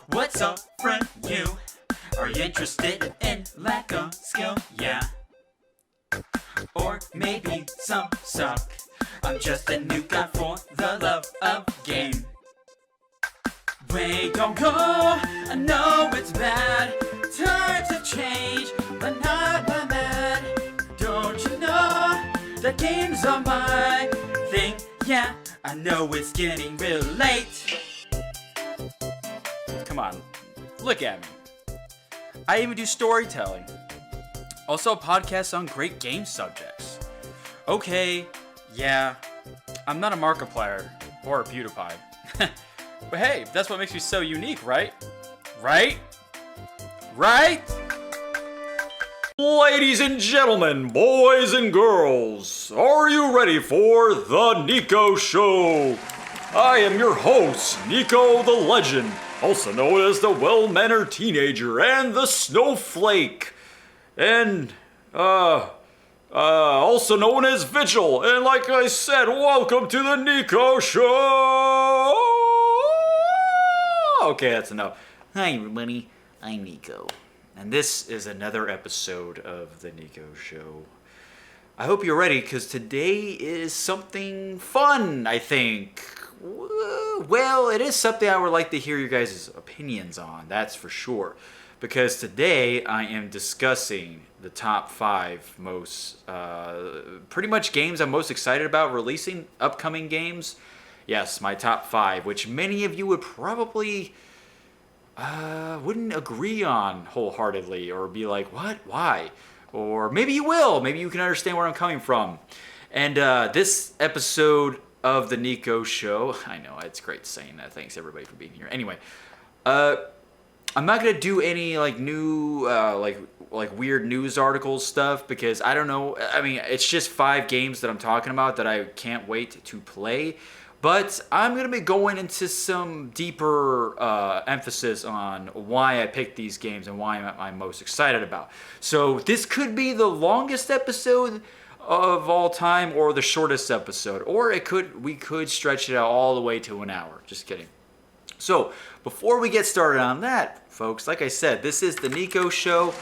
what's up, friend? You are you interested in lack of skill? Yeah. Or maybe some suck. I'm just a new guy for the love of game. Wait, don't go. I know it's bad. Times have changed, but not by mad. Don't you know that games are my thing? Yeah, I know it's getting real late. Come on, look at me. I even do storytelling. Also, podcasts on great game subjects. Okay, yeah, I'm not a Markiplier or a PewDiePie. But hey, that's what makes me so unique, right? Right? Ladies and gentlemen, boys and girls, are you ready for the Niko Show? I am your host, NikoTheLegend, also known as the well-mannered teenager and the snowflake, and, also known as Vigil. And like I said, welcome to the Niko Show! Okay, that's enough. Hi everybody, I'm Niko. And this is another episode of the Niko Show. I hope you're ready, because today is something fun, I think. Well, it is something I would like to hear your guys' opinions on, that's for sure. Because today I am discussing the top 5 most, pretty much games I'm most excited about releasing, upcoming games. Yes, my top 5, which many of you would probably wouldn't agree on wholeheartedly, or be like, what? Why? Or maybe you will. Maybe you can understand where I'm coming from. And this episode of the Niko Show, I know, it's great saying that. Thanks everybody for being here. Anyway, I'm not gonna do any like new like weird news articles stuff, because I don't know. I mean, it's just 5 games that I'm talking about that I can't wait to play. But I'm going to be going into some deeper emphasis on why I picked these games and why I'm most excited about. So this could be the longest episode of all time, or the shortest episode, or we could stretch it out all the way to an hour. Just kidding. So before we get started on that, folks, like I said, this is the Niko Show.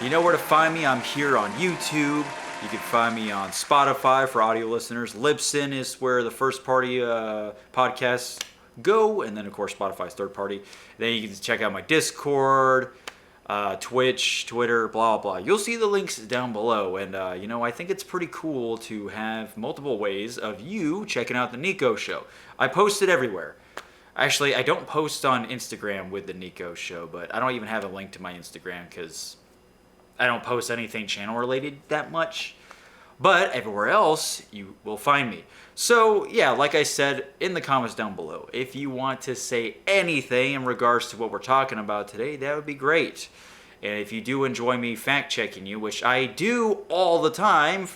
You know where to find me. I'm here on YouTube. You can find me on Spotify for audio listeners. Libsyn is where the first party podcasts go. And then, of course, Spotify's third party. Then you can check out my Discord, Twitch, Twitter, blah, blah. You'll see the links down below. And, I think it's pretty cool to have multiple ways of you checking out the Niko Show. I post it everywhere. Actually, I don't post on Instagram with the Niko Show, but I don't even have a link to my Instagram because I don't post anything channel related that much, but everywhere else you will find me. So yeah, like I said in the comments down below, if you want to say anything in regards to what we're talking about today, that would be great. And if you do enjoy me fact checking you, which I do all the time,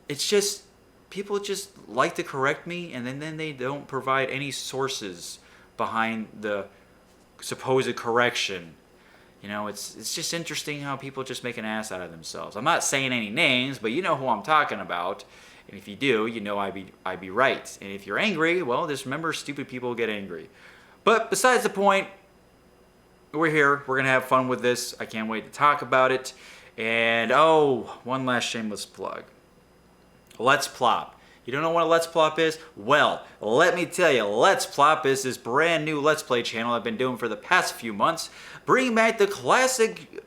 it's just people just like to correct me, and then they don't provide any sources behind the supposed correction. It's just interesting how people just make an ass out of themselves. I'm not saying any names, but you know who I'm talking about. And if you do, you know I'd be right. And if you're angry, well, just remember, stupid people get angry. But besides the point, we're here. We're going to have fun with this. I can't wait to talk about it. And, one last shameless plug. Let's Plop. You don't know what a Let's Plop is? Well, let me tell you, Let's Plop is this brand new Let's Play channel I've been doing for the past few months, bringing back the classic,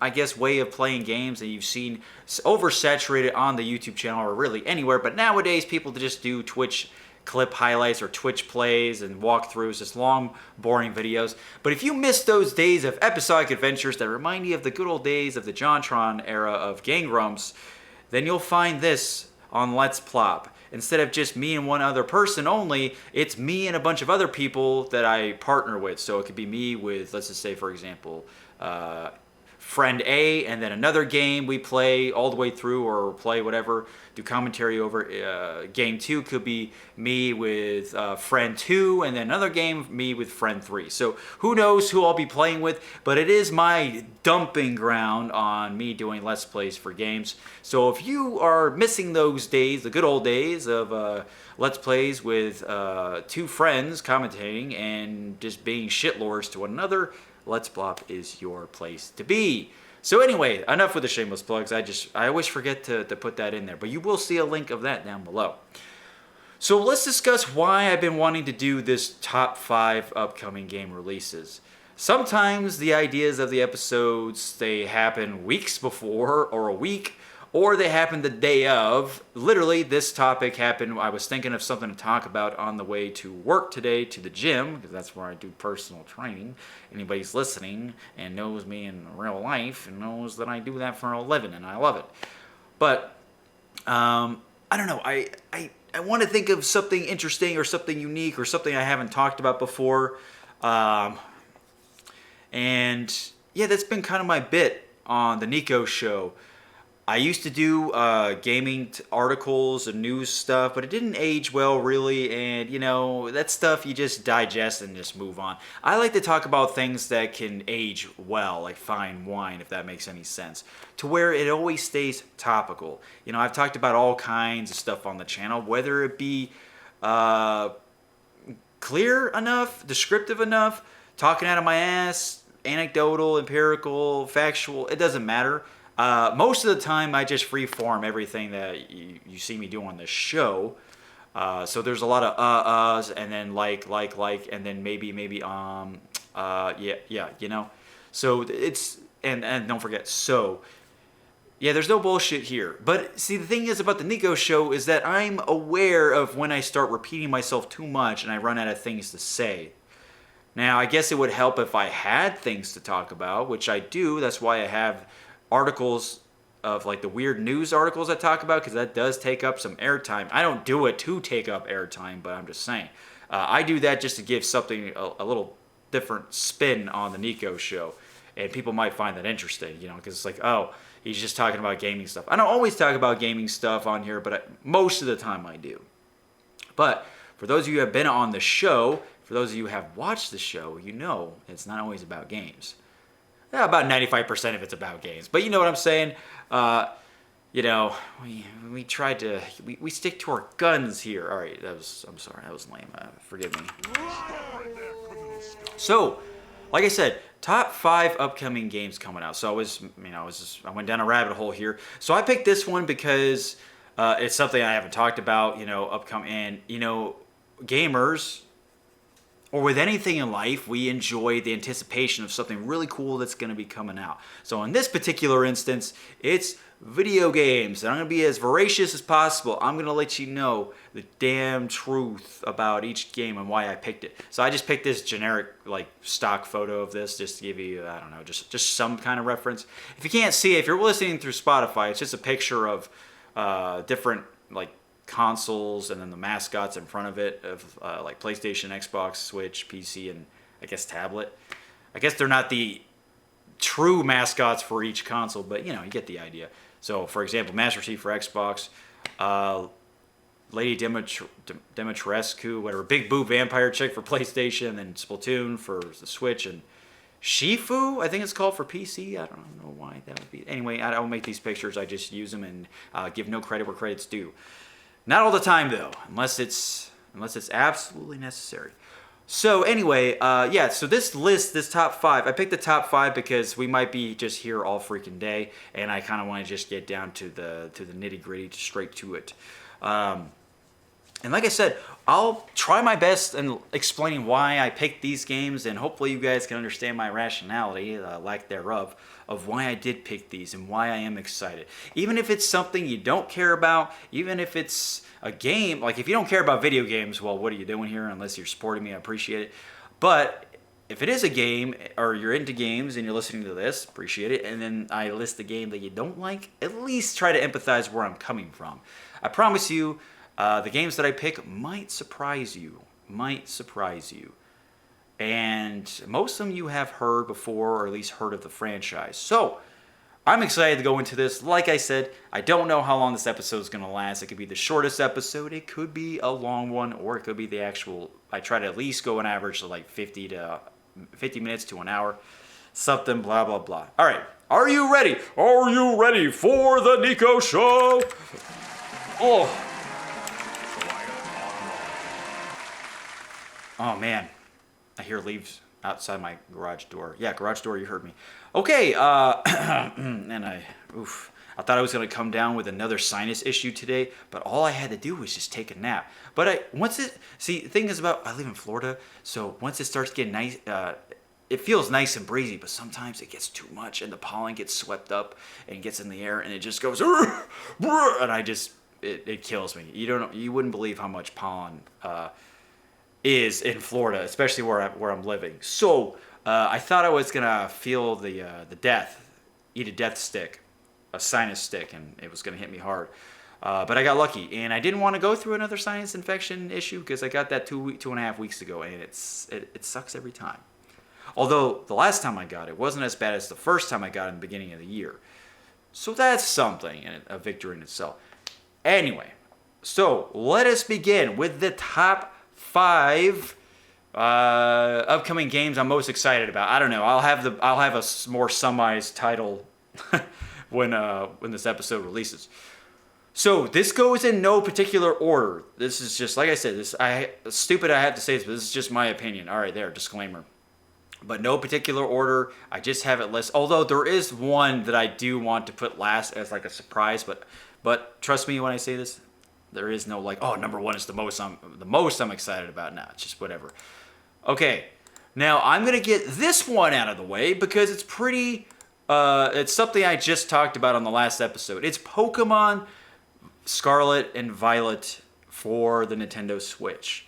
I guess, way of playing games that you've seen oversaturated on the YouTube channel, or really anywhere. But nowadays, people just do Twitch clip highlights or Twitch plays and walkthroughs, just long, boring videos. But if you miss those days of episodic adventures that remind you of the good old days of the JonTron era of Gang Grumps, then you'll find this on Let's Plop. Instead of just me and one other person only, it's me and a bunch of other people that I partner with. So it could be me with, let's just say, for example, friend A, and then another game we play all the way through, or play whatever, do commentary over. Game 2 could be me with friend 2, and then another game, me with friend 3. So who knows who I'll be playing with, but it is my dumping ground on me doing Let's Plays for games. So if you are missing those days, the good old days of Let's Plays with 2 friends commentating and just being shitlords to one another, Let's Plop is your place to be. So anyway, enough with the shameless plugs. I always forget to put that in there, but you will see a link of that down below. So let's discuss why I've been wanting to do this top 5 upcoming game releases. Sometimes the ideas of the episodes, they happen weeks before, or a week, or they happen the day of. Literally, this topic happened, I was thinking of something to talk about on the way to work today, to the gym, because that's where I do personal training. Anybody's listening and knows me in real life and knows that I do that for a living, and I love it. But, I don't know, I want to think of something interesting or something unique or something I haven't talked about before. And yeah, that's been kind of my bit on the Niko show. I used to do gaming articles and news stuff, but it didn't age well, really, and, you know, that stuff you just digest and just move on. I like to talk about things that can age well, like fine wine, if that makes any sense, to where it always stays topical. You know, I've talked about all kinds of stuff on the channel, whether it be clear enough, descriptive enough, talking out of my ass, anecdotal, empirical, factual, it doesn't matter. Most of the time, I just freeform everything that you see me do on this show. So there's a lot of uhs, and then like, and then maybe, yeah, you know. So it's, and don't forget, so. Yeah, there's no bullshit here. But see, the thing is about the Niko show is that I'm aware of when I start repeating myself too much and I run out of things to say. Now, I guess it would help if I had things to talk about, which I do. That's why I have articles of like the weird news articles I talk about, because that does take up some airtime. I don't do it to take up airtime, but I'm just saying. I do that just to give something a little different spin on the Niko show. And people might find that interesting, you know, because it's like, oh, he's just talking about gaming stuff. I don't always talk about gaming stuff on here, but most of the time I do. But for those of you who have been on the show, for those of you who have watched the show, you know it's not always about games. Yeah, about 95% of it's about games. But you know what I'm saying? You know, we tried to, we stick to our guns here. All right, I'm sorry, that was lame. Forgive me. So, like I said, top 5 upcoming games coming out. So I went down a rabbit hole here. So I picked this one because it's something I haven't talked about, you know, upcoming. And, you know, gamers, or with anything in life, we enjoy the anticipation of something really cool that's going to be coming out. So in this particular instance, it's video games. And I'm going to be as voracious as possible. I'm going to let you know the damn truth about each game and why I picked it. So I just picked this generic, like, stock photo of this just to give you, I don't know, just some kind of reference. If you can't see it, if you're listening through Spotify, it's just a picture of different, like, consoles and then the mascots in front of it of like PlayStation, Xbox, Switch, PC, and I guess tablet. I guess they're not the true mascots for each console, but you know, you get the idea. So for example, Master Chief for Xbox, Lady Dimitrescu, whatever, Big Boo Vampire Chick for PlayStation, and then Splatoon for the Switch, and Shifu, I think it's called, for PC. I don't know why that would be. Anyway, I don't make these pictures. I just use them and give no credit where credit's due. Not all the time, though, unless it's absolutely necessary. So anyway, yeah, so this list, this top 5, I picked the top 5 because we might be just here all freaking day, and I kind of want to just get down to the nitty-gritty, straight to it. And like I said, I'll try my best in explaining why I picked these games, and hopefully you guys can understand my rationality, lack thereof, of why I did pick these and why I am excited. Even if it's something you don't care about, even if it's a game, like if you don't care about video games, well, what are you doing here? Unless you're supporting me, I appreciate it. But if it is a game, or you're into games and you're listening to this, appreciate it, and then I list the game that you don't like, at least try to empathize where I'm coming from. I promise you, the games that I pick might surprise you. and most of them you have heard before, or at least heard of the franchise. So I'm excited to go into this. Like I said, I don't know how long this episode is going to last. It could be the shortest episode, it could be a long one, or it could be the actual, I try to at least go an average of like 50 minutes to an hour. Something, blah, blah, blah. All right, are you ready? Are you ready for the Niko Show? Oh man, I hear leaves outside my garage door. Yeah, garage door, you heard me. Okay, and I thought I was gonna come down with another sinus issue today, but all I had to do was just take a nap. But the thing is about, I live in Florida, so once it starts getting nice, it feels nice and breezy, but sometimes it gets too much and the pollen gets swept up and gets in the air and it just goes, and it kills me. You wouldn't believe how much pollen is in Florida, especially where I'm living. So I thought I was gonna feel the death, eat a death stick, a sinus stick, and it was gonna hit me hard. But I got lucky, and I didn't want to go through another sinus infection issue because I got that 2.5 weeks ago, and it sucks every time. Although the last time I got it wasn't as bad as the first time I got it in the beginning of the year. So that's something, and a victory in itself. Anyway, so let us begin with the top 5 upcoming games I'm most excited about. I don't know. I'll have a more summarized title when this episode releases. So this goes in no particular order. This is just, like I said, stupid I have to say this, but this is just my opinion. All right, there, disclaimer. But no particular order. I just have it listed. Although there is one that I do want to put last as like a surprise, but trust me when I say this, there is no like, oh, number 1 is the most I'm excited about. Nah, it's just whatever. Okay, now I'm gonna get this one out of the way because it's pretty. It's something I just talked about on the last episode. It's Pokemon Scarlet and Violet for the Nintendo Switch.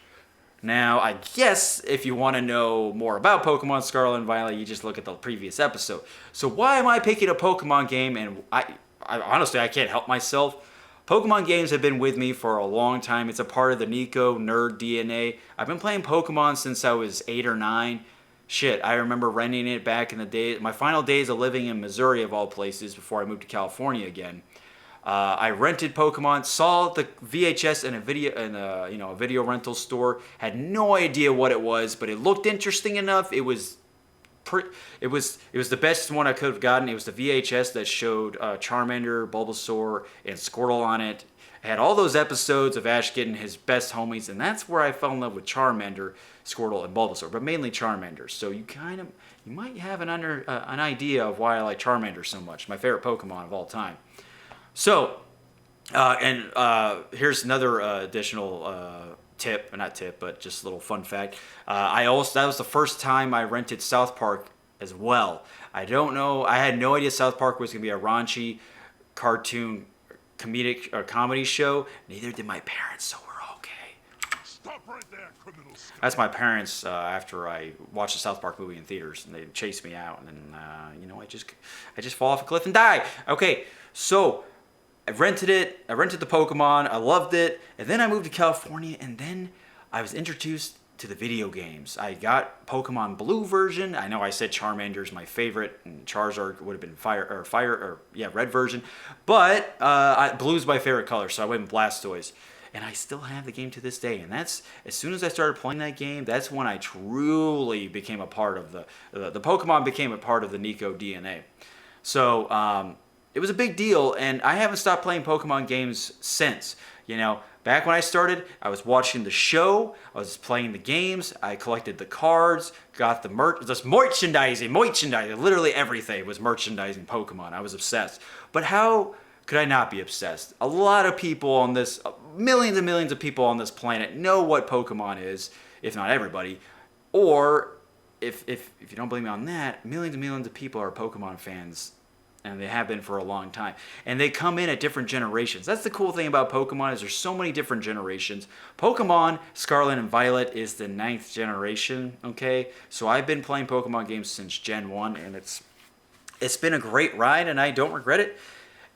Now, I guess if you want to know more about Pokemon Scarlet and Violet, you just look at the previous episode. So why am I picking a Pokemon game? And I honestly, I can't help myself. Pokemon games have been with me for a long time. It's a part of the Niko nerd DNA. I've been playing Pokemon since I was 8 or 9. Shit, I remember renting it back in the day. My final days of living in Missouri, of all places, before I moved to California again. I rented Pokemon, saw the VHS in a video rental store. Had no idea what it was, but it looked interesting enough. It was the best one I could have gotten. It was the VHS that showed Charmander, Bulbasaur, and Squirtle on it. It had all those episodes of Ash getting his best homies, and that's where I fell in love with Charmander, Squirtle, and Bulbasaur, but mainly Charmander. So you might have an idea of why I like Charmander so much. My favorite Pokemon of all time. So, here's another additional tip, not tip, but just a little fun fact. That was the first time I rented South Park as well. I had no idea South Park was going to be a raunchy cartoon comedic or comedy show. Neither did my parents, so we're okay. Stop right there, criminals. That's my parents after I watched the South Park movie in theaters, and they chased me out, and then I just fall off a cliff and die. Okay, so I rented it. I rented the Pokemon. I loved it. And then I moved to California, and then I was introduced to the video games. I got Pokemon Blue version. I know I said Charmander is my favorite, and Charizard would have been red version. But Blue's my favorite color, so I went with Blastoise. And I still have the game to this day. And that's, as soon as I started playing that game, that's when I truly became a part of the Pokemon became a part of the Niko DNA. So, it was a big deal, and I haven't stopped playing Pokemon games since. Back when I started, I was watching the show, I was playing the games, I collected the cards, got the merchandising, literally everything was merchandising Pokemon. I was obsessed. But how could I not be obsessed? A lot of people on this, millions and millions of people on this planet know what Pokemon is, if not everybody. Or, if you don't believe me on that, millions and millions of people are Pokemon fans. And they have been for a long time. And they come in at different generations. That's the cool thing about Pokemon, is there's so many different generations. Pokemon Scarlet and Violet is the 9th generation, okay? So I've been playing Pokemon games since Gen 1, and it's been a great ride, and I don't regret it.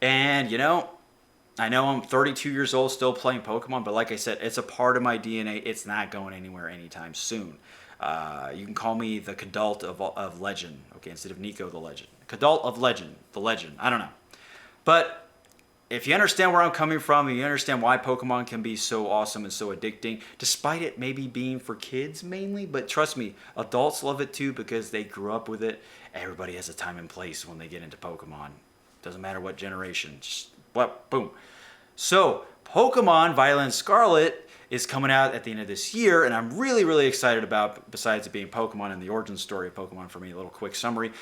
And, I know I'm 32 years old still playing Pokemon, but like I said, it's a part of my DNA. It's not going anywhere anytime soon. You can call me the Cadult of Legend, okay, instead of Niko the Legend. Cadult of Legend, the Legend. I don't know. But if you understand where I'm coming from, and you understand why Pokemon can be so awesome and so addicting, despite it maybe being for kids mainly, but trust me, adults love it too because they grew up with it. Everybody has a time and place when they get into Pokemon. Doesn't matter what generation. Just, what, boom. So, Pokemon Violet and Scarlet is coming out at the end of this year, and I'm really, really excited about, besides it being Pokemon and the origin story of Pokemon for me, a little quick summary,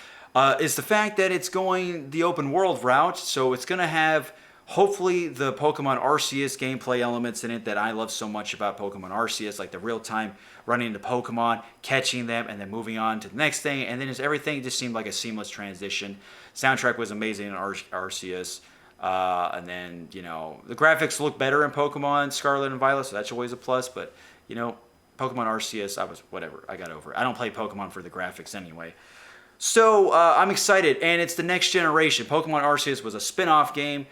is the fact that it's going the open world route, so it's going to have hopefully the Pokemon Arceus gameplay elements in it that I love so much about Pokemon Arceus, like the real-time running into Pokemon, catching them, and then moving on to the next thing, and then everything just seemed like a seamless transition. Soundtrack was amazing in Arceus, and then, you know, the graphics look better in Pokemon Scarlet and Violet, so that's always a plus, but, you know, Pokemon Arceus, I got over it. I don't play Pokemon for the graphics anyway. So, I'm excited, and it's the next generation. Pokemon Arceus was a spin-off game.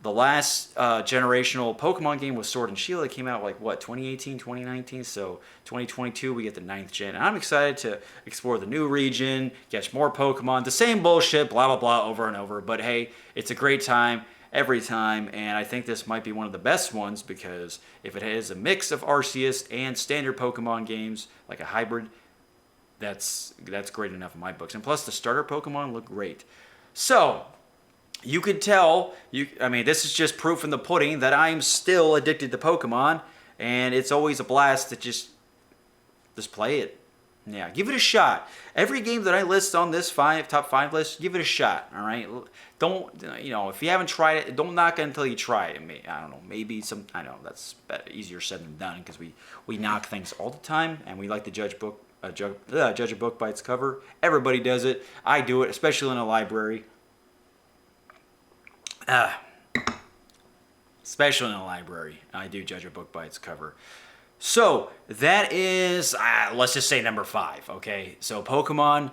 The last generational Pokemon game was Sword and Shield. It came out like, what, 2018, 2019? So 2022, we get the 9th gen. And I'm excited to explore the new region, catch more Pokemon. The same bullshit, blah, blah, blah, over and over. But hey, it's a great time every time. And I think this might be one of the best ones because if it has a mix of Arceus and standard Pokemon games, like a hybrid, that's great enough in my books. And plus, the starter Pokemon look great. So, you could tell, this is just proof in the pudding that I'm still addicted to Pokemon, and it's always a blast to just play it. Yeah, give it a shot. Every game that I list on this top 5 list, give it a shot, all right? Don't, if you haven't tried it, don't knock it until you try it. I don't know, I know that's easier said than done because we knock things all the time, and we like to judge a book by its cover. Everybody does it. I do it, especially in a library. Especially in a library, I do judge a book by its cover. So that is, let's just say number 5. Okay, so Pokemon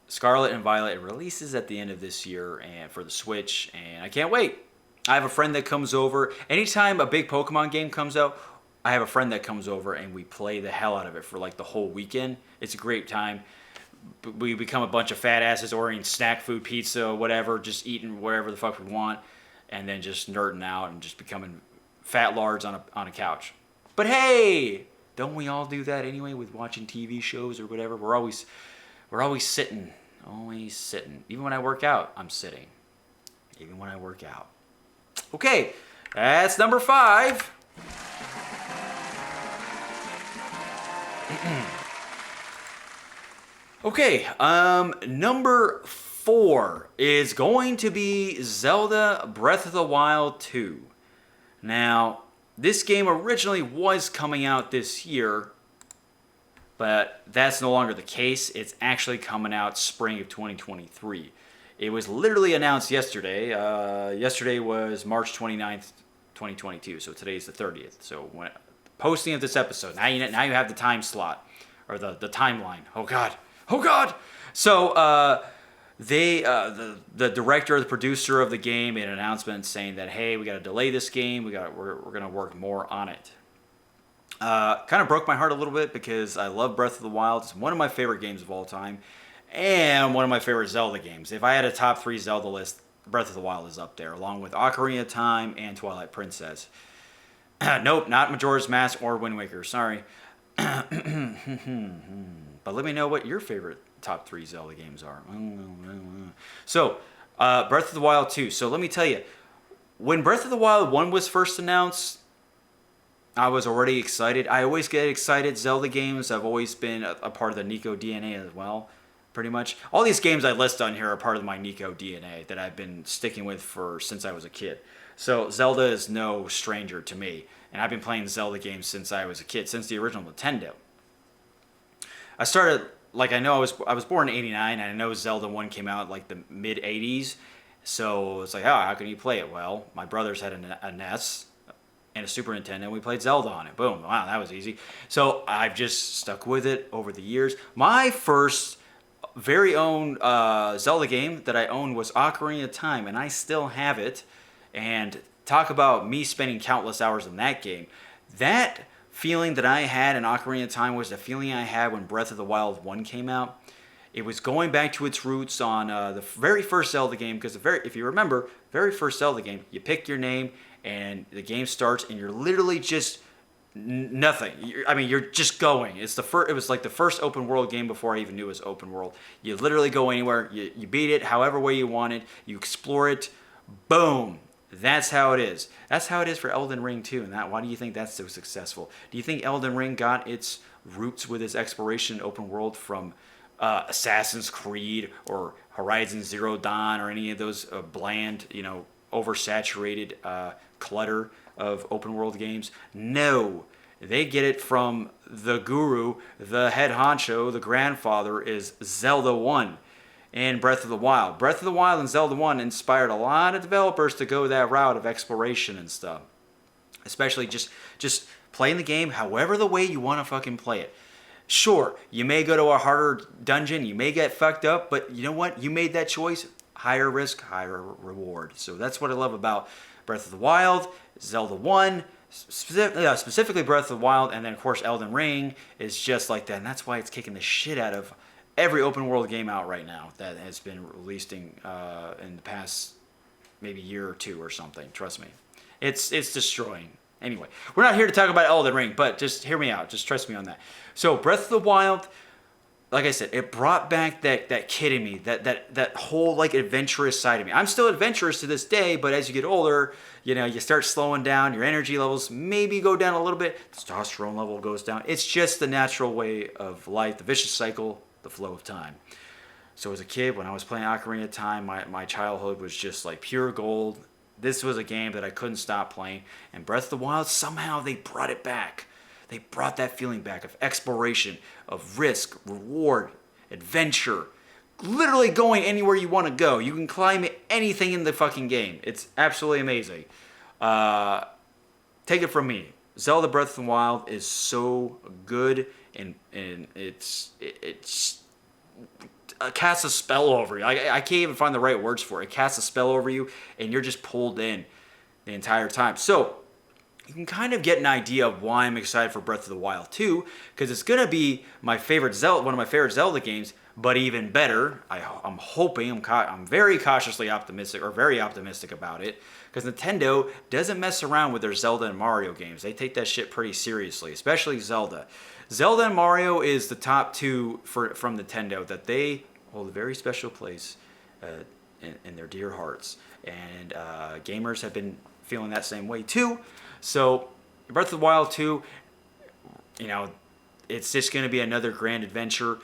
Scarlet and Violet, it releases at the end of this year, and for the Switch, and I can't wait. I have a friend that comes over. Anytime a big Pokemon game comes out, I have a friend that comes over, and we play the hell out of it for like the whole weekend. It's a great time. We become a bunch of fat asses ordering snack food, pizza, whatever, just eating whatever the fuck we want. And then just nerding out and just becoming fat lards on a couch. But hey, don't we all do that anyway with watching TV shows or whatever? We're always sitting, always sitting. Even when I work out, I'm sitting. Even when I work out. Okay, that's number 5. Okay, number 4 is going to be Zelda Breath of the Wild 2. Now, this game originally was coming out this year, but that's no longer the case. It's actually coming out spring of 2023. It was literally announced yesterday. Yesterday was March 29th, 2022, so today's the 30th. So when posting of this episode, now you have the time slot, or the timeline. Oh God! So, the director, the producer of the game made an announcement saying that, hey, we got to delay this game. We're going to work more on it. Kind of broke my heart a little bit because I love Breath of the Wild. It's one of my favorite games of all time and one of my favorite Zelda games. If I had a top 3 Zelda list, Breath of the Wild is up there, along with Ocarina of Time and Twilight Princess. Nope, not Majora's Mask or Wind Waker. Sorry. But let me know what your favorite top 3 Zelda games are. So, Breath of the Wild 2. So let me tell you, when Breath of the Wild 1 was first announced, I was already excited. I always get excited. Zelda games, I've always been a part of the Niko DNA as well, pretty much. All these games I list on here are part of my Niko DNA that I've been sticking with since I was a kid. So Zelda is no stranger to me. And I've been playing Zelda games since I was a kid, since the original Nintendo. I started, I know I was born in 89, and I know Zelda 1 came out like the mid-80s. So it's like, how can you play it? Well, my brothers had a NES and a Super Nintendo, and we played Zelda on it. Boom. Wow, that was easy. So I've just stuck with it over the years. My first very own Zelda game that I owned was Ocarina of Time, and I still have it. And talk about me spending countless hours in that game. That feeling that I had in Ocarina of Time was the feeling I had when Breath of the Wild 1 came out. It was going back to its roots on the very first Zelda game, because if you remember, very first Zelda game, you pick your name and the game starts and you're literally just nothing. You're just going. It's the first. It was like the first open world game before I even knew it was open world. You literally go anywhere. You beat it however way you want it. You explore it. Boom. That's how it is. That's how it is for Elden Ring too. And why do you think that's so successful? Do you think Elden Ring got its roots with its exploration open world from Assassin's Creed or Horizon Zero Dawn or any of those bland, oversaturated clutter of open world games? No, they get it from the guru, the head honcho, the grandfather is Zelda 1 and Breath of the Wild. Breath of the Wild and Zelda 1 inspired a lot of developers to go that route of exploration and stuff. Especially just playing the game however the way you want to fucking play it. Sure, you may go to a harder dungeon, you may get fucked up, but you know what? You made that choice. Higher risk, higher reward. So that's what I love about Breath of the Wild, Zelda 1, specifically Breath of the Wild, and then of course Elden Ring is just like that. And that's why it's kicking the shit out of every open world game out right now that has been released in the past maybe year or two or something. Trust me. It's destroying. Anyway, we're not here to talk about Elden Ring, but just hear me out. Just trust me on that. So Breath of the Wild, like I said, it brought back that kid in me, that whole like adventurous side of me. I'm still adventurous to this day, but as you get older, you start slowing down. Your energy levels maybe go down a little bit. Testosterone level goes down. It's just the natural way of life, the vicious cycle, the flow of time. So as a kid, when I was playing Ocarina of Time, my childhood was just like pure gold. This was a game that I couldn't stop playing. And Breath of the Wild, somehow they brought it back. They brought that feeling back of exploration, of risk, reward, adventure. Literally going anywhere you want to go. You can climb anything in the fucking game. It's absolutely amazing. Take it from me. Zelda Breath of the Wild is so good, and it's casts a spell over you. I can't even find the right words for it. It casts a spell over you, and you're just pulled in the entire time. So you can kind of get an idea of why I'm excited for Breath of the Wild 2, because it's going to be one of my favorite Zelda games, but even better. I'm hoping, I'm very cautiously optimistic, or very optimistic about it, because Nintendo doesn't mess around with their Zelda and Mario games. They take that shit pretty seriously, especially Zelda. Zelda and Mario is the top two from Nintendo that they hold a very special place in their dear hearts. And gamers have been feeling that same way too. So Breath of the Wild 2, it's just going to be another grand adventure.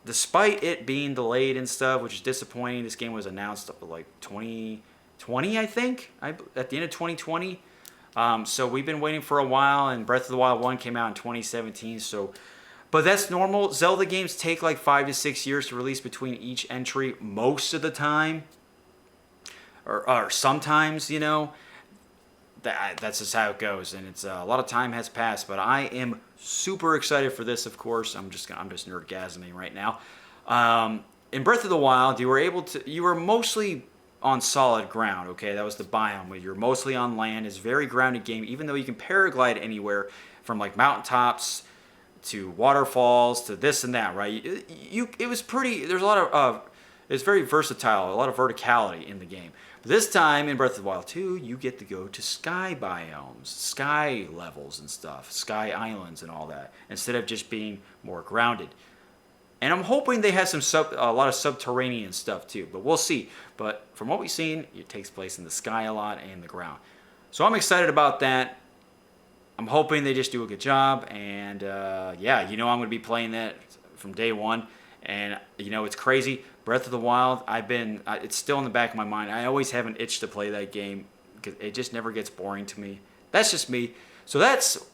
Despite it being delayed and stuff, which is disappointing, this game was announced like 2020, I think, at the end of 2020. So we've been waiting for a while, and Breath of the Wild 1 came out in 2017. But that's normal. Zelda games take like 5 to 6 years to release between each entry most of the time. Or sometimes, that's just how it goes. And it's a lot of time has passed, but I am super excited for this, of course. I'm just nerdgasming right now. In Breath of the Wild, you were mostly on solid ground, okay? That was the biome where you're mostly on land. It's a very grounded game, even though you can paraglide anywhere from like mountaintops to waterfalls to this and that, right? It was pretty, there's a lot of, it's very versatile, a lot of verticality in the game. But this time in Breath of the Wild 2, you get to go to sky biomes, sky levels and stuff, sky islands and all that, instead of just being more grounded. And I'm hoping they have a lot of subterranean stuff too, but we'll see. But from what we've seen, it takes place in the sky a lot and the ground. So I'm excited about that. I'm hoping they just do a good job. And I'm going to be playing that from day one. And it's crazy. Breath of the Wild, it's still in the back of my mind. I always have an itch to play that game because it just never gets boring to me. That's just me. So that's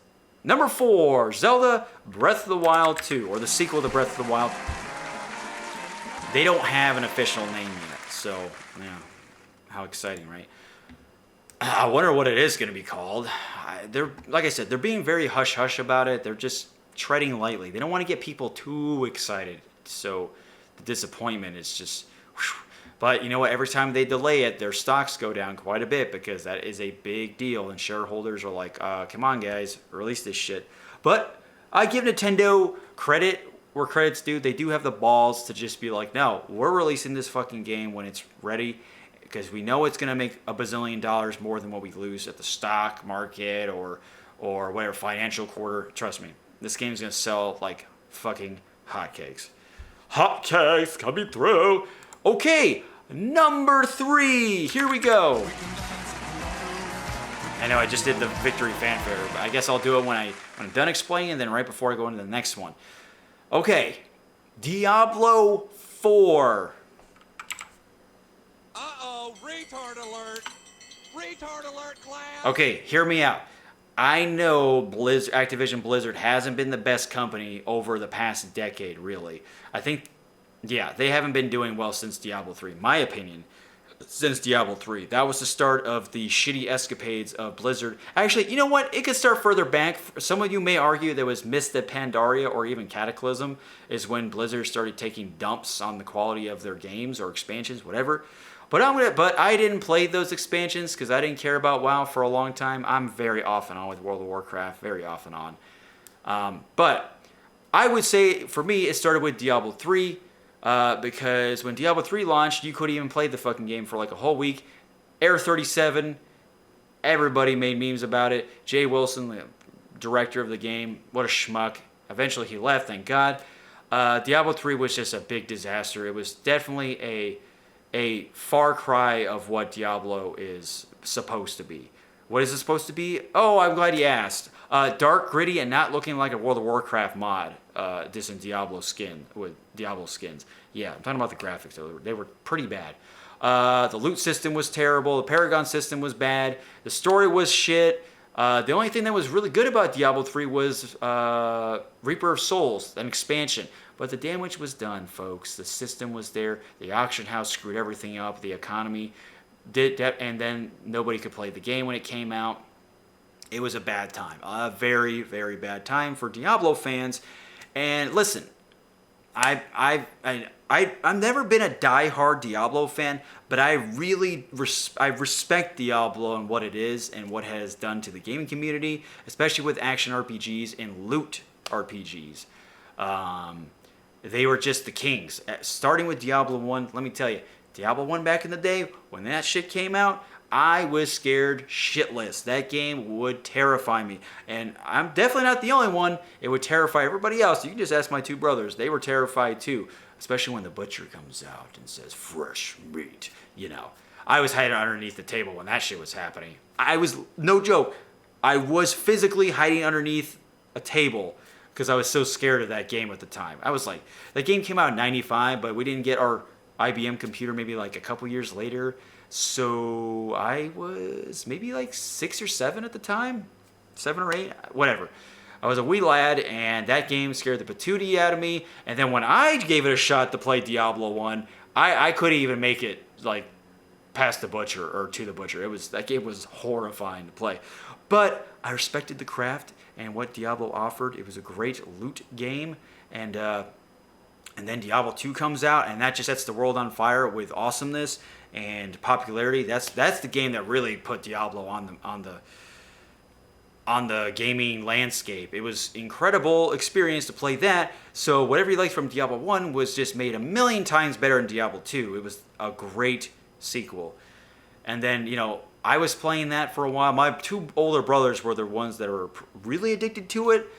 number 4, Zelda Breath of the Wild 2, or the sequel to Breath of the Wild. They don't have an official name yet, so yeah, how exciting, right? I wonder what it is going to be called. Like I said, they're being very hush-hush about it. They're just treading lightly. They don't want to get people too excited, so the disappointment is just... Whew. But you know what? Every time they delay it, their stocks go down quite a bit because that is a big deal. And shareholders are like, come on, guys, release this shit. But I give Nintendo credit where credit's due. They do have the balls to just be like, no, we're releasing this fucking game when it's ready because we know it's going to make $1 bazillion more than what we lose at the stock market or whatever financial quarter. Trust me, this game's going to sell like fucking hotcakes. Hotcakes coming through. Okay, number 3. Here we go. I know I just did the victory fanfare, but I guess I'll do it when I'm done explaining and then right before I go into the next one. Okay, Diablo 4. Uh-oh, retard alert. Retard alert, class. Okay, hear me out. I know Activision Blizzard hasn't been the best company over the past decade, really. I think, yeah, they haven't been doing well since Diablo 3. My opinion, since Diablo 3. That was the start of the shitty escapades of Blizzard. Actually, you know what? It could start further back. Some of you may argue there was Mist of Pandaria or even Cataclysm is when Blizzard started taking dumps on the quality of their games or expansions, whatever. But I didn't play those expansions because I didn't care about WoW for a long time. I'm very off and on with World of Warcraft, very off and on. But I would say for me it started with Diablo 3 because when Diablo 3 launched, you couldn't even play the fucking game for like a whole week. Air 37, everybody made memes about it. Jay Wilson, the director of the game, what a schmuck. Eventually he left, thank God. Diablo 3 was just a big disaster. It was definitely a far cry of what Diablo is supposed to be. What is it supposed to be? Oh, I'm glad you asked. Dark, gritty, and not looking like a World of Warcraft mod. This in Diablo skin with Diablo skins. Yeah, I'm talking about the graphics. They were pretty bad. The loot system was terrible. The Paragon system was bad. The story was shit. The only thing that was really good about Diablo 3 was Reaper of Souls, an expansion. But the damage was done, folks. The system was there. The auction house screwed everything up. The economy did that, and then nobody could play the game when it came out. It was a bad time. A very, very bad time for Diablo fans. And listen, I've never been a die-hard Diablo fan, but I really respect Diablo and what it is and what it has done to the gaming community, especially with action RPGs and loot RPGs. They were just the kings. Starting with Diablo 1, let me tell you, Diablo 1 back in the day, when that shit came out, I was scared shitless. That game would terrify me. And I'm definitely not the only one. It would terrify everybody else. You can just ask my two brothers. They were terrified too. Especially when the butcher comes out and says, fresh meat. You know, I was hiding underneath the table when that shit was happening. I was, no joke, I was physically hiding underneath a table because I was so scared of that game at the time. I was like, that game came out in 95, but we didn't get our IBM computer maybe like a couple years later. So I was maybe like 6 or 7 at the time, 7 or 8, whatever. I was a wee lad, and that game scared the patootie out of me. And then when I gave it a shot to play Diablo 1, I couldn't even make it like past the butcher or to the butcher. That game was horrifying to play. But I respected the craft and what Diablo offered. It was a great loot game, and then Diablo 2 comes out, and that just sets the world on fire with awesomeness and popularity. That's the game that really put Diablo on the gaming landscape. It was incredible experience to play that. So whatever you liked from Diablo 1 was just made a million times better in Diablo 2. It was a great sequel. And then, you know, I was playing that for a while. My two older brothers were the ones that were really addicted to it.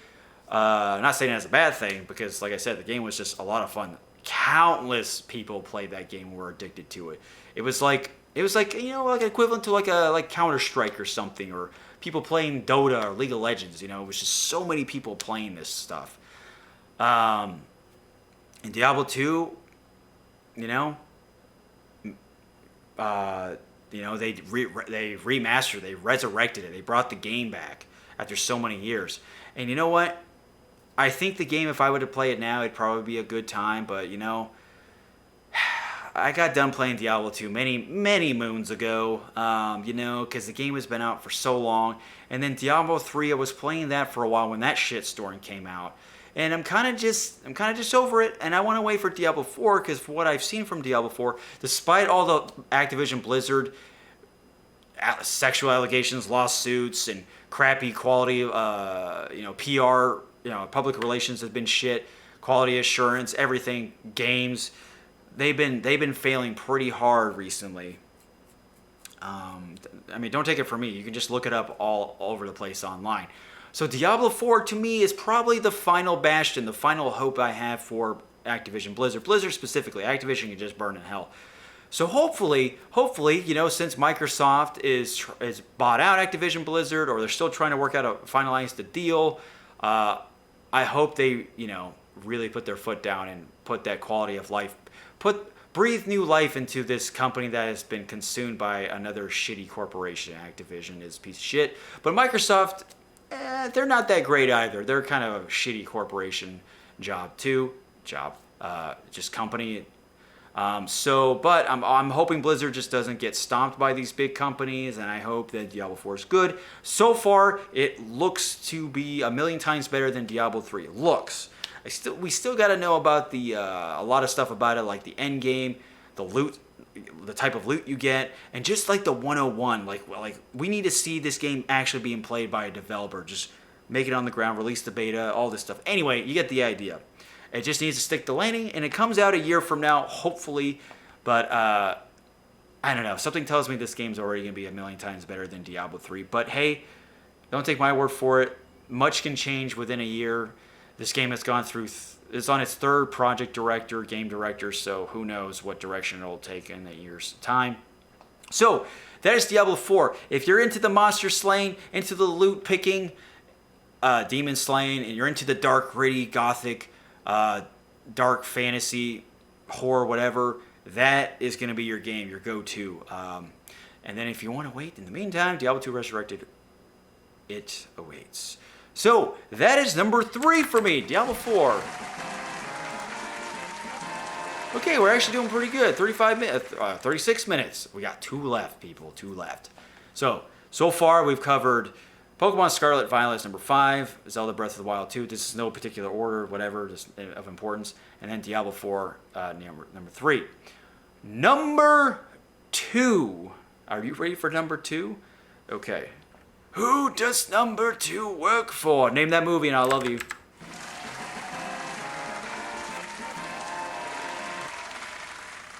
Not saying that's a bad thing, because like I said, the game was just a lot of fun. Countless people played that game and were addicted to it. It was like you know, like equivalent to like Counter-Strike or something, or people playing Dota or League of Legends. You know, it was just so many people playing this stuff. In Diablo 2, you know, they remastered, they resurrected it, they brought the game back after so many years. And you know what? I think the game, if I were to play it now, it'd probably be a good time. But you know, I got done playing Diablo 2 many moons ago. You know, because the game has been out for so long. And then Diablo 3, I was playing that for a while when that shitstorm came out. and I'm kind of just over it, and I want to wait for Diablo 4 because for what I've seen from Diablo 4, despite all the Activision Blizzard sexual allegations, lawsuits, and crappy quality, PR, public relations has been shit, quality assurance, everything, games, they've been failing pretty hard recently. Don't take it from me. You can just look it up all over the place online. So Diablo 4 to me is probably the final bastion, the final hope I have for Activision Blizzard. Blizzard specifically. Activision can just burn in hell. So hopefully, since Microsoft is bought out Activision Blizzard, or they're still trying to finalize the deal, I hope they, really put their foot down and put that quality of life, breathe new life into this company that has been consumed by another shitty corporation. Activision is a piece of shit. But Microsoft, they're not that great either. They're kind of a shitty corporation just company. But I'm hoping Blizzard just doesn't get stomped by these big companies, and I hope that Diablo 4 is good. So far, it looks to be a million times better than Diablo 3. We still got to know about a lot of stuff about it, like the end game, the loot, the type of loot you get, and just like the 101. Like we need to see this game actually being played by a developer. Just make it on the ground, release the beta, all this stuff. Anyway, you get the idea. It just needs to stick the landing, and it comes out a year from now, hopefully. But I don't know. Something tells me this game's already going to be a million times better than Diablo 3. But hey, don't take my word for it. Much can change within a year. This game has gone through, it's on its third game director, so who knows what direction it'll take in a year's time. So, that is Diablo 4. If you're into the monster slaying, into the loot picking, demon slaying, and you're into the dark, gritty, gothic, dark fantasy, horror, whatever, that is going to be your game, your go-to. And then if you want to wait, in the meantime, Diablo 2 Resurrected, it awaits. So, that is number 3 for me, Diablo 4. Okay, we're actually doing pretty good. 36 minutes. We got 2 left, people. 2 left. So far we've covered Pokemon Scarlet Violet number 5, Zelda Breath of the Wild 2. This is no particular order, whatever, just of importance. And then Diablo 4, number 3. Number 2. Are you ready for number 2? Okay. Who does number 2 work for? Name that movie and I'll love you.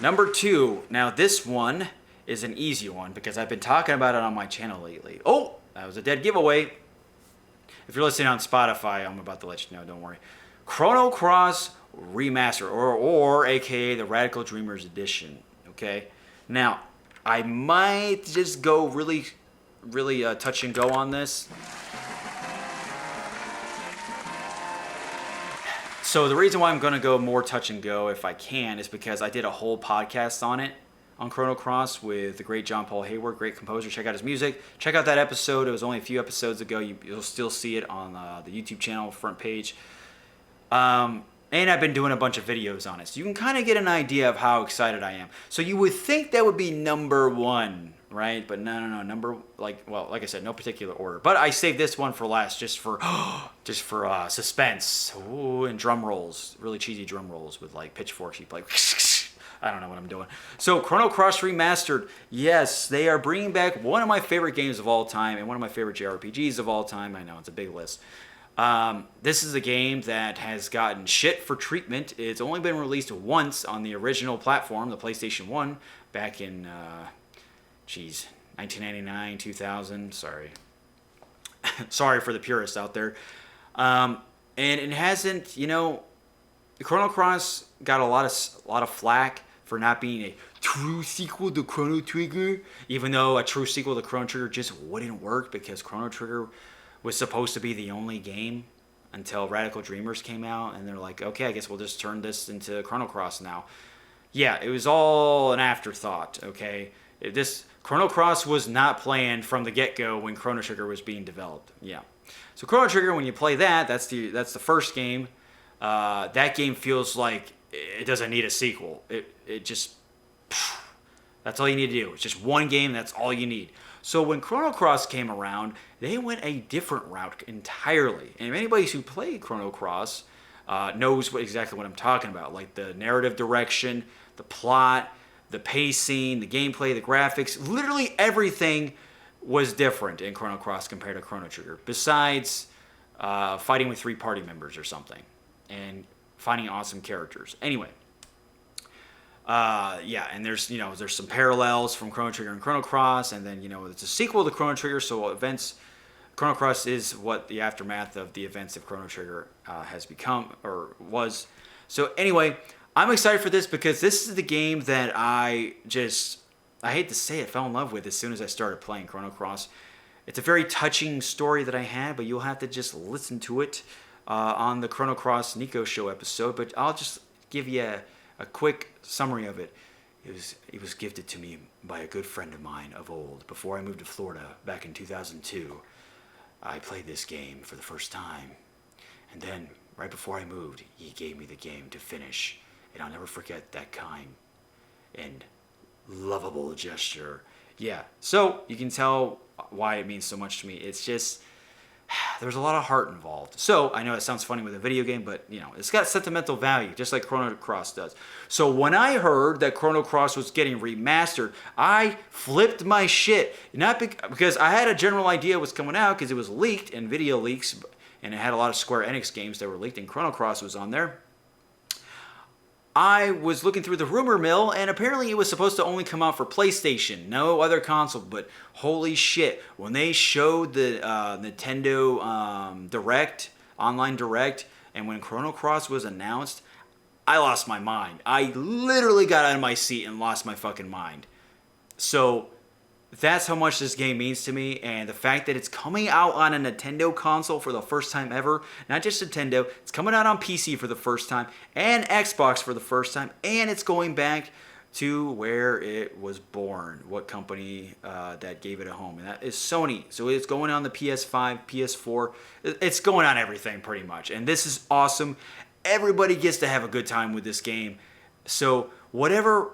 Number 2. Now this one is an easy one because I've been talking about it on my channel lately. Oh, that was a dead giveaway. If you're listening on Spotify, I'm about to let you know, don't worry. Chrono Cross Remastered, or aka the Radical Dreamers Edition. Okay? Now, I might just go really touch and go on this. So the reason why I'm going to go more touch and go if I can is because I did a whole podcast on it, on Chrono Cross, with the great John Paul Hayward, great composer. Check out his music. Check out that episode. It was only a few episodes ago. You'll still see it on the YouTube channel front page. And I've been doing a bunch of videos on it. So you can kind of get an idea of how excited I am. So you would think that would be number 1, right? But no. Like I said, no particular order. But I saved this one for last, just for suspense. Ooh, and drum rolls, really cheesy drum rolls with like pitchforks. You play. I don't know what I'm doing. So Chrono Cross Remastered, yes, they are bringing back one of my favorite games of all time and one of my favorite JRPGs of all time. I know it's a big list. This is a game that has gotten shit for treatment. It's only been released once on the original platform, the PlayStation 1, back in 1999, 2000. Sorry. Sorry for the purists out there. And it hasn't, Chrono Cross got a lot of flack for not being a true sequel to Chrono Trigger, even though a true sequel to Chrono Trigger just wouldn't work because Chrono Trigger was supposed to be the only game until Radical Dreamers came out, and they're like, okay, I guess we'll just turn this into Chrono Cross now. Yeah, it was all an afterthought, okay? This Chrono Cross was not planned from the get-go when Chrono Trigger was being developed. Yeah. So Chrono Trigger, when you play that's the first game. That game feels like it doesn't need a sequel. It just, that's all you need to do. It's just one game, that's all you need. So when Chrono Cross came around, they went a different route entirely. And anybody who played Chrono Cross, knows exactly what I'm talking about. Like the narrative direction, the plot, the pacing, the gameplay, the graphics. Literally everything was different in Chrono Cross compared to Chrono Trigger. Besides fighting with 3 party members or something. And finding awesome characters. Anyway. And there's some parallels from Chrono Trigger and Chrono Cross, and then it's a sequel to Chrono Trigger, so Chrono Cross is what the aftermath of the events of Chrono Trigger has become or was. So anyway, I'm excited for this because this is the game that I hate to say it, fell in love with as soon as I started playing Chrono Cross. It's a very touching story that I had, but you'll have to just listen to it on the Chrono Cross Niko Show episode. But I'll just give you a quick summary of it. It was gifted to me by a good friend of mine of old. Before I moved to Florida back in 2002, I played this game for the first time. And then, right before I moved, he gave me the game to finish. And I'll never forget that kind and lovable gesture. Yeah, so you can tell why it means so much to me. It's just, there's a lot of heart involved. So I know it sounds funny with a video game, but it's got sentimental value, just like Chrono Cross does. So when I heard that Chrono Cross was getting remastered, I flipped my shit. Not because I had a general idea what's coming out, because it was leaked in video leaks, and it had a lot of Square Enix games that were leaked, and Chrono Cross was on there. I was looking through the rumor mill, and apparently it was supposed to only come out for PlayStation, no other console, but holy shit, when they showed the Nintendo Direct, online Direct, and when Chrono Cross was announced, I lost my mind. I literally got out of my seat and lost my fucking mind. So that's how much this game means to me, and the fact that it's coming out on a Nintendo console for the first time ever, not just Nintendo, it's coming out on PC for the first time, and Xbox for the first time, and it's going back to where it was born, what company that gave it a home, and that is Sony. So it's going on the PS5, PS4, it's going on everything pretty much, and this is awesome. Everybody gets to have a good time with this game. So whatever,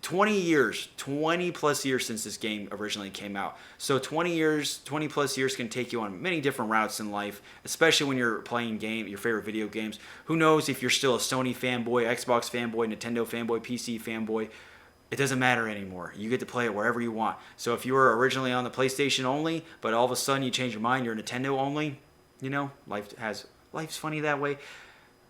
20 plus years since this game originally came out. So 20 plus years can take you on many different routes in life, especially when you're playing your favorite video games. Who knows if you're still a Sony fanboy, Xbox fanboy, Nintendo fanboy, PC fanboy. It doesn't matter anymore. You get to play it wherever you want. So if you were originally on the PlayStation only, but all of a sudden you change your mind, you're Nintendo only, life's funny that way.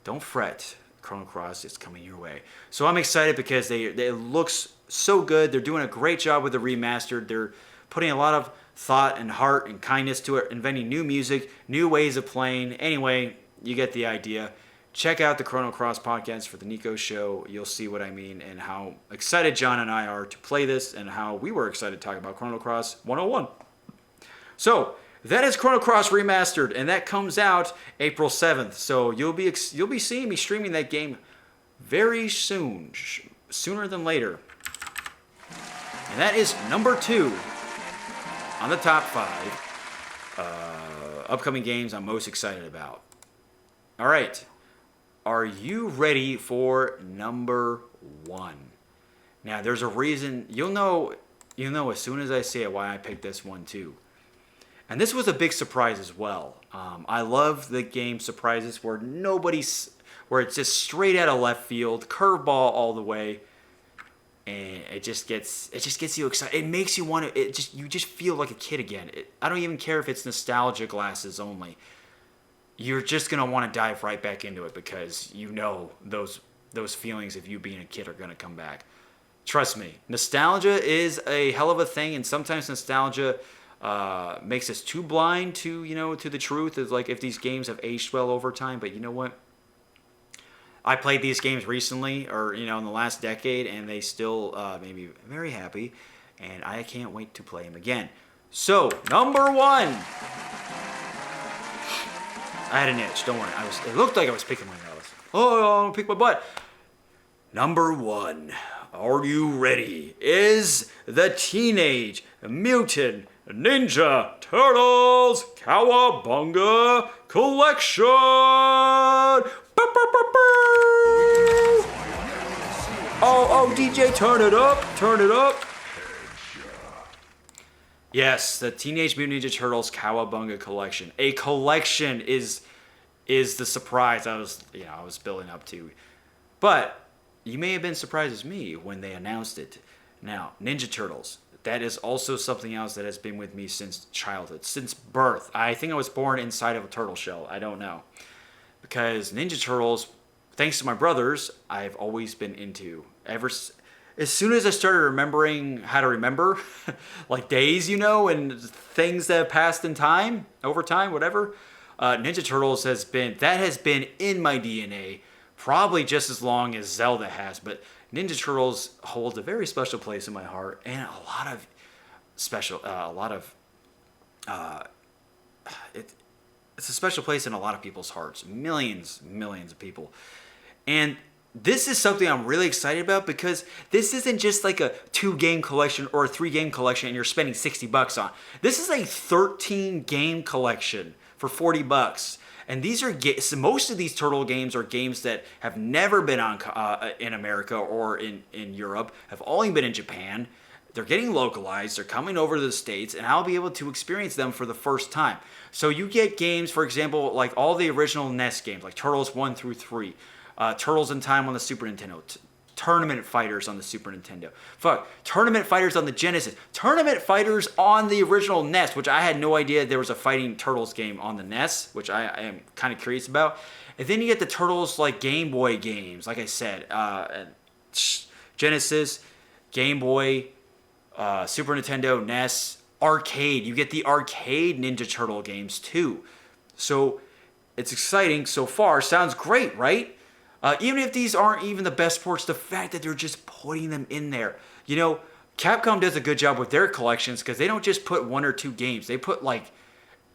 Don't fret. Chrono Cross is coming your way. So I'm excited because it looks so good. They're doing a great job with the remastered. They're putting a lot of thought and heart and kindness to it, inventing new music, new ways of playing. Anyway, you get the idea. Check out the Chrono Cross podcast for the Niko Show. You'll see what I mean and how excited John and I are to play this and how we were excited to talk about Chrono Cross 101. So that is Chrono Cross Remastered, and that comes out April 7th. So you'll be seeing me streaming that game very soon, sooner than later. And that is number 2 on the top 5 upcoming games I'm most excited about. All right, are you ready for number 1? Now, there's a reason. You'll know as soon as I say it why I picked this one too. And this was a big surprise as well. I love the game surprises where it's just straight out of left field, curveball all the way, and it just gets you excited. It makes you want to. You just feel like a kid again. I don't even care if it's nostalgia glasses only. You're just gonna want to dive right back into it because those feelings of you being a kid are gonna come back. Trust me, nostalgia is a hell of a thing, and sometimes nostalgia makes us too blind to the truth of like if these games have aged well over time. But you know what? I played these games recently or in the last decade, and they still made me very happy, and I can't wait to play them again. So number 1, I had an itch. Don't worry. It looked like I was picking my nose. Oh, I'll pick my butt. Number 1. Are you ready? Is the Teenage Mutant Ninja Turtles Cowabunga Collection! Oh, DJ, turn it up, turn it up. Yes, the Teenage Mutant Ninja Turtles Cowabunga Collection. A collection is is the surprise I was building up to. But you may have been surprised as me when they announced it. Now, Ninja Turtles. That is also something else that has been with me since childhood, since birth. I think I was born inside of a turtle shell. I don't know. Because Ninja Turtles, thanks to my brothers, I've always been into. As soon as I started remembering how to remember, like days, and things that have passed in time, over time, whatever, Ninja Turtles has been in my DNA probably just as long as Zelda has, but Ninja Turtles holds a very special place in my heart, and it's a special place in a lot of people's hearts, millions of people. And this is something I'm really excited about because this isn't just like a 2-game collection or a 3-game collection and you're spending $60 on. This is a 13-game collection for $40. And these are most of these turtle games are games that have never been on in America or in Europe, have only been in Japan. They're getting localized, they're coming over to the States, and I'll be able to experience them for the first time. So you get games, for example, like all the original NES games, like Turtles 1 through 3, Turtles in Time on the Super Nintendo, Tournament Fighters on the Super Nintendo. Tournament Fighters on the Genesis. Tournament Fighters on the original NES, which I had no idea there was a fighting Turtles game on the NES, which I am kind of curious about. And then you get the Turtles like Game Boy games, like I said, Genesis, Game Boy, Super Nintendo, NES, arcade. You get the arcade Ninja Turtle games too. So it's exciting so far. Sounds great, right? Even if these aren't even the best ports, the fact that they're just putting them in there. Capcom does a good job with their collections because they don't just put 1 or 2 games. They put like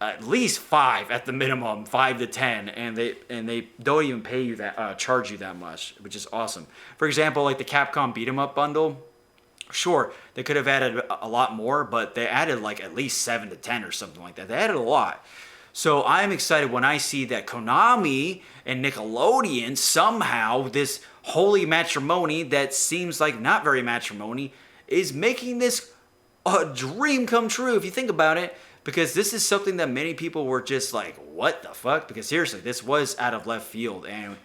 at least 5 at the minimum, 5 to 10, and they don't even pay you that, charge you that much, which is awesome. For example, like the Capcom Beat 'em Up bundle. Sure, they could have added a lot more, but they added like at least 7 to 10 or something like that. They added a lot. So I'm excited when I see that Konami and Nickelodeon somehow, this holy matrimony that seems like not very matrimony, is making this a dream come true if you think about it. Because this is something that many people were just like, what the fuck? Because seriously, this was out of left field. And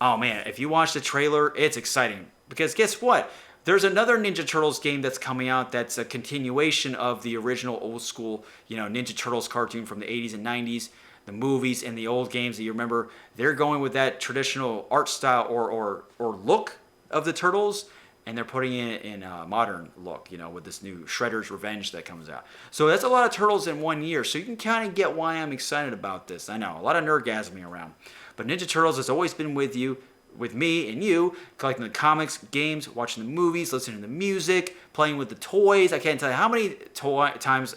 oh man, if you watch the trailer, it's exciting. Because guess what? There's another Ninja Turtles game that's coming out that's a continuation of the original old school, Ninja Turtles cartoon from the 80s and 90s, the movies and the old games that you remember. They're going with that traditional art style or look of the Turtles, and they're putting it in a modern look, with this new Shredder's Revenge that comes out. So that's a lot of Turtles in 1 year, so you can kind of get why I'm excited about this. I know, a lot of nerdgasming around. But Ninja Turtles has always been with me and you, collecting the comics, games, watching the movies, listening to the music, playing with the toys. I can't tell you how many times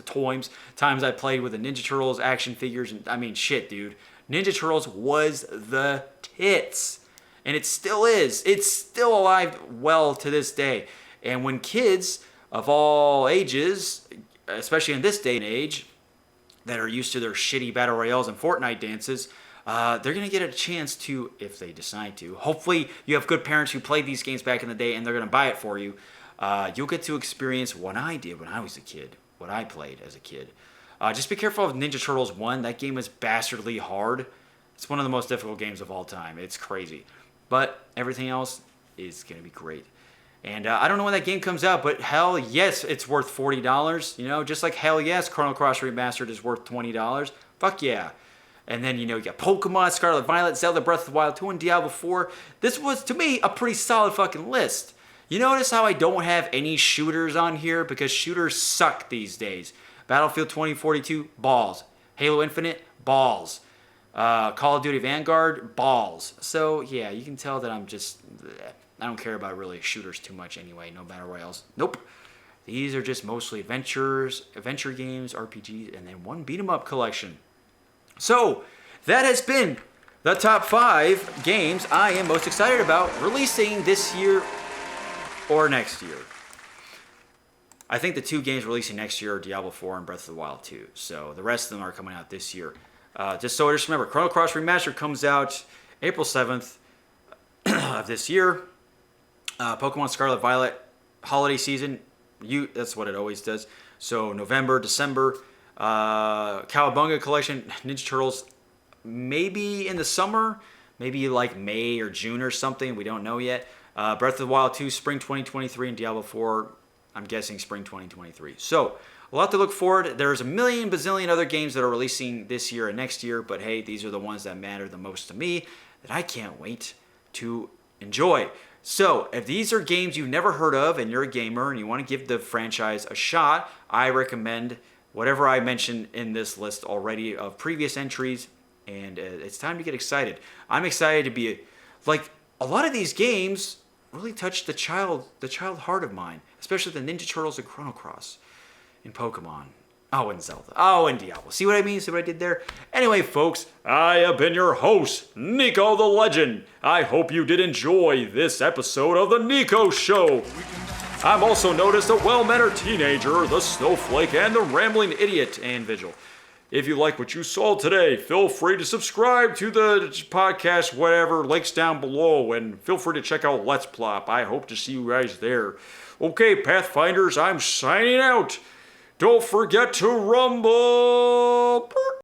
I played with the Ninja Turtles action figures. I mean, shit, dude. Ninja Turtles was the tits. And it still is. It's still alive well to this day. And when kids of all ages, especially in this day and age, that are used to their shitty battle royales and Fortnite dances, they're going to get a chance to, if they decide to. Hopefully, you have good parents who played these games back in the day and they're going to buy it for you. You'll get to experience what I did when I was a kid, what I played as a kid. Just be careful of Ninja Turtles 1. That game is bastardly hard. It's one of the most difficult games of all time. It's crazy. But everything else is going to be great. And I don't know when that game comes out, but hell yes, it's worth $40. Just like hell yes, Chrono Cross Remastered is worth $20. Fuck yeah. And then, you got Pokemon, Scarlet Violet, Zelda Breath of the Wild 2, and Diablo 4. This was, to me, a pretty solid fucking list. You notice how I don't have any shooters on here? Because shooters suck these days. Battlefield 2042, balls. Halo Infinite, balls. Call of Duty Vanguard, balls. So, yeah, you can tell that I don't care about really shooters too much anyway. No battle royales. Nope. These are just mostly adventure games, RPGs, and then one beat-em-up collection. So, that has been the top 5 games I am most excited about releasing this year or next year. I think the 2 games releasing next year are Diablo 4 and Breath of the Wild 2. So, the rest of them are coming out this year. Just remember, Chrono Cross Remastered comes out April 7th of this year. Pokemon Scarlet Violet holiday season, that's what it always does. So, November, December. Cowabunga collection, Ninja Turtles, maybe in the summer, maybe like May or June or something. We don't know yet. Breath of the Wild 2, spring 2023, and Diablo 4, I'm guessing spring 2023. So, a lot to look forward. There's a million bazillion other games that are releasing this year and next year, but hey, these are the ones that matter the most to me that I can't wait to enjoy. So, if these are games you've never heard of and you're a gamer and you want to give the franchise a shot, I recommend whatever I mentioned in this list already of previous entries, and it's time to get excited. I'm excited to be, like, a lot of these games really touch the child heart of mine, especially the Ninja Turtles and Chrono Cross in Pokemon. Oh, and Zelda. Oh, and Diablo. See what I mean? See what I did there? Anyway, folks, I have been your host, NikoTheLegend. I hope you did enjoy this episode of The Niko Show. I'm also known as the well-mannered teenager, the snowflake, and the rambling idiot, and Vigil. If you like what you saw today, feel free to subscribe to the podcast, whatever, links down below, and feel free to check out Let's Plop. I hope to see you guys there. Okay, Pathfinders, I'm signing out. Don't forget to rumble.